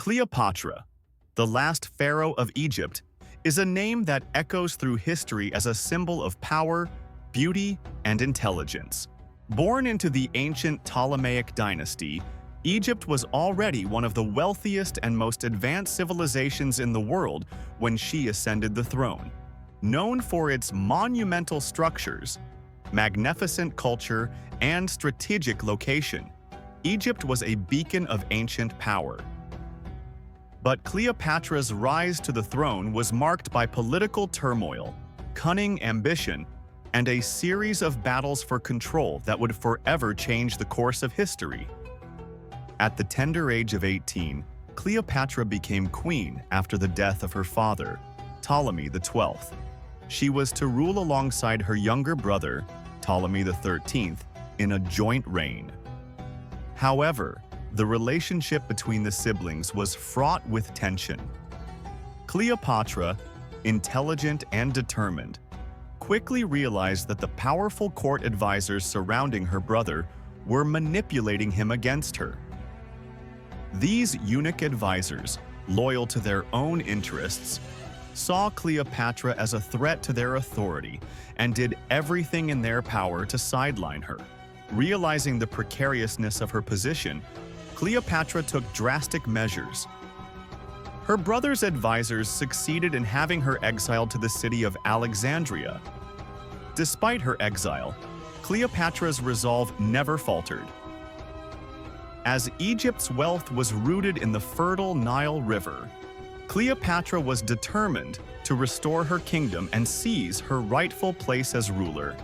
Cleopatra, the last pharaoh of Egypt, is a name that echoes through history as a symbol of power, beauty, and intelligence. Born into the ancient Ptolemaic dynasty, Egypt was already one of the wealthiest and most advanced civilizations in the world when she ascended the throne. Known for its monumental structures, magnificent culture, and strategic location, Egypt was a beacon of ancient power. But Cleopatra's rise to the throne was marked by political turmoil, cunning ambition, and a series of battles for control that would forever change the course of history. At the tender age of 18, Cleopatra became queen after the death of her father, Ptolemy XII. She was to rule alongside her younger brother, Ptolemy XIII, in a joint reign. However, the relationship between the siblings was fraught with tension. Cleopatra, intelligent and determined, quickly realized that the powerful court advisors surrounding her brother were manipulating him against her. These eunuch advisors, loyal to their own interests, saw Cleopatra as a threat to their authority and did everything in their power to sideline her. Realizing the precariousness of her position, Cleopatra took drastic measures. Her brother's advisors succeeded in having her exiled to the city of Alexandria. Despite her exile, Cleopatra's resolve never faltered. As Egypt's wealth was rooted in the fertile Nile River, Cleopatra was determined to restore her kingdom and seize her rightful place as ruler.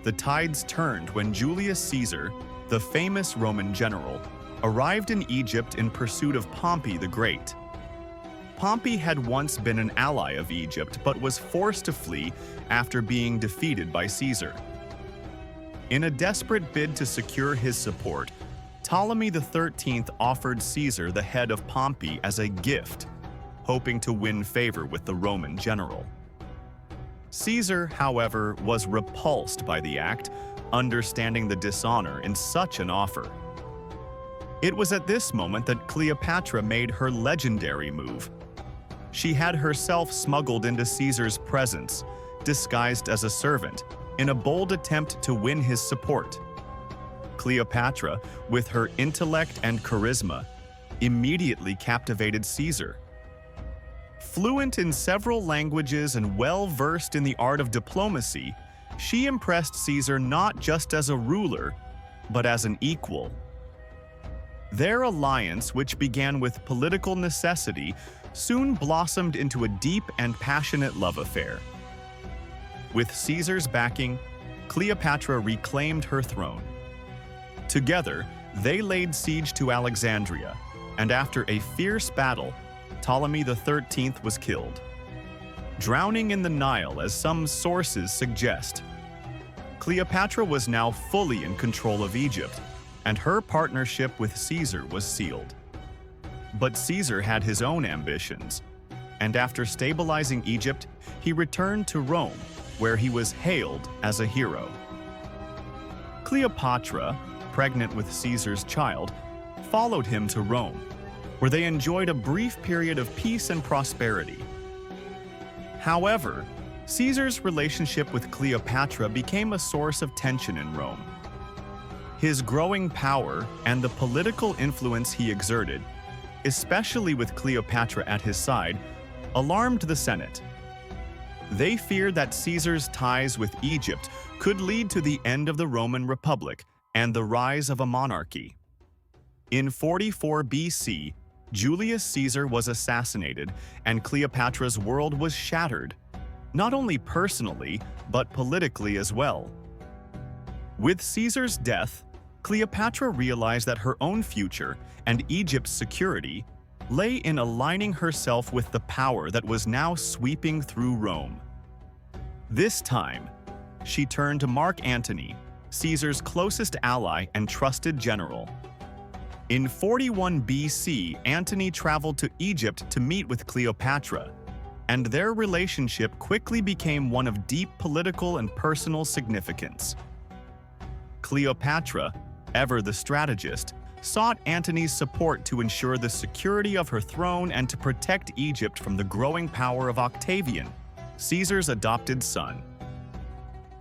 The tides turned when Julius Caesar, the famous Roman general, arrived in Egypt in pursuit of Pompey the Great. Pompey had once been an ally of Egypt but was forced to flee after being defeated by Caesar. In a desperate bid to secure his support, Ptolemy XIII offered Caesar the head of Pompey as a gift, hoping to win favor with the Roman general. Caesar, however, was repulsed by the act, understanding the dishonor in such an offer. It was at this moment that Cleopatra made her legendary move. She had herself smuggled into Caesar's presence, disguised as a servant, in a bold attempt to win his support. Cleopatra, with her intellect and charisma, immediately captivated Caesar. Fluent in several languages and well-versed in the art of diplomacy, she impressed Caesar not just as a ruler, but as an equal. Their alliance, which began with political necessity, soon blossomed into a deep and passionate love affair. With Caesar's backing, Cleopatra reclaimed her throne. Together, they laid siege to Alexandria, and after a fierce battle, Ptolemy XIII was killed. Drowning in the Nile, as some sources suggest, Cleopatra was now fully in control of Egypt, and her partnership with Caesar was sealed. But Caesar had his own ambitions, and after stabilizing Egypt, he returned to Rome, where he was hailed as a hero. Cleopatra, pregnant with Caesar's child, followed him to Rome, where they enjoyed a brief period of peace and prosperity. However, Caesar's relationship with Cleopatra became a source of tension in Rome. His growing power and the political influence he exerted, especially with Cleopatra at his side, alarmed the Senate. They feared that Caesar's ties with Egypt could lead to the end of the Roman Republic and the rise of a monarchy. In 44 BC, Julius Caesar was assassinated, and Cleopatra's world was shattered, not only personally, but politically as well. With Caesar's death, Cleopatra realized that her own future and Egypt's security lay in aligning herself with the power that was now sweeping through Rome. This time, she turned to Mark Antony, Caesar's closest ally and trusted general. In 41 BC, Antony traveled to Egypt to meet with Cleopatra, and their relationship quickly became one of deep political and personal significance. Cleopatra, ever the strategist, sought Antony's support to ensure the security of her throne and to protect Egypt from the growing power of Octavian, Caesar's adopted son.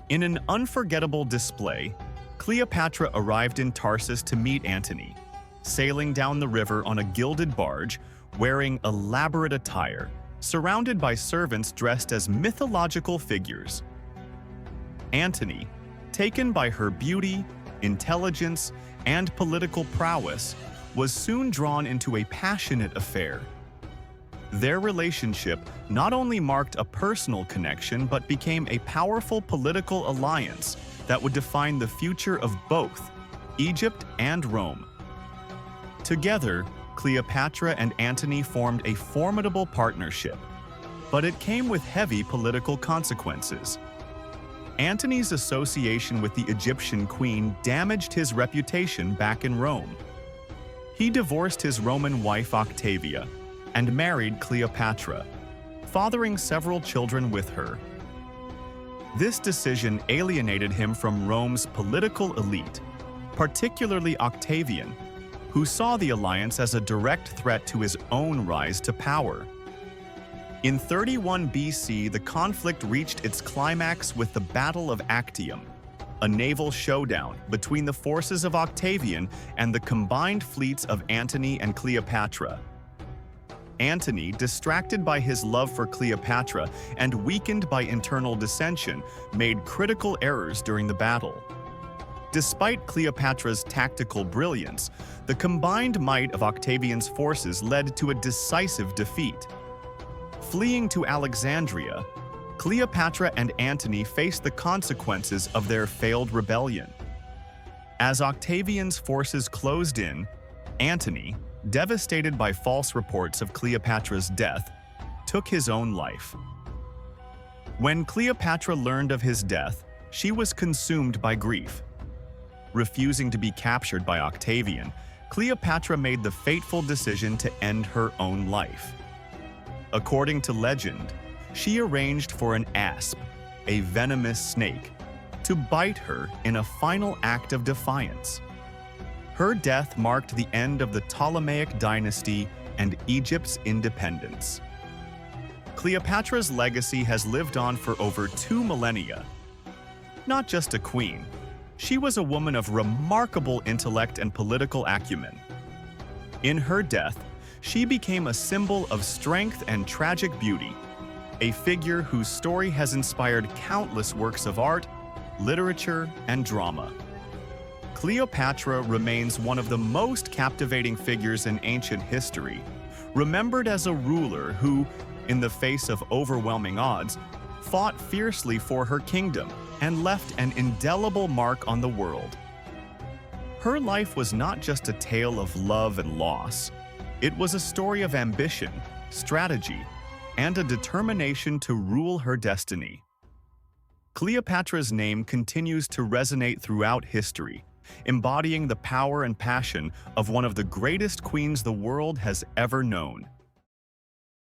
In an unforgettable display, Cleopatra arrived in Tarsus to meet Antony, sailing down the river on a gilded barge, wearing elaborate attire, surrounded by servants dressed as mythological figures. Antony, taken by her beauty, intelligence, and political prowess, was soon drawn into a passionate affair. Their relationship not only marked a personal connection but became a powerful political alliance that would define the future of both Egypt and Rome. Together, Cleopatra and Antony formed a formidable partnership, but it came with heavy political consequences. Antony's association with the Egyptian queen damaged his reputation back in Rome. He divorced his Roman wife Octavia and married Cleopatra, fathering several children with her. This decision alienated him from Rome's political elite, particularly Octavian, who saw the alliance as a direct threat to his own rise to power. In 31 BC, the conflict reached its climax with the Battle of Actium, a naval showdown between the forces of Octavian and the combined fleets of Antony and Cleopatra. Antony, distracted by his love for Cleopatra and weakened by internal dissension, made critical errors during the battle. Despite Cleopatra's tactical brilliance, the combined might of Octavian's forces led to a decisive defeat. Fleeing to Alexandria, Cleopatra and Antony faced the consequences of their failed rebellion. As Octavian's forces closed in, Antony, devastated by false reports of Cleopatra's death, took his own life. When Cleopatra learned of his death, she was consumed by grief. Refusing to be captured by Octavian, Cleopatra made the fateful decision to end her own life. According to legend, she arranged for an asp, a venomous snake, to bite her in a final act of defiance. Her death marked the end of the Ptolemaic dynasty and Egypt's independence. Cleopatra's legacy has lived on for over 2 millennia. Not just a queen, she was a woman of remarkable intellect and political acumen. In her death, she became a symbol of strength and tragic beauty, a figure whose story has inspired countless works of art, literature, and drama. Cleopatra remains one of the most captivating figures in ancient history, remembered as a ruler who, in the face of overwhelming odds, fought fiercely for her kingdom and left an indelible mark on the world. Her life was not just a tale of love and loss. It was a story of ambition, strategy, and a determination to rule her destiny. Cleopatra's name continues to resonate throughout history, embodying the power and passion of one of the greatest queens the world has ever known.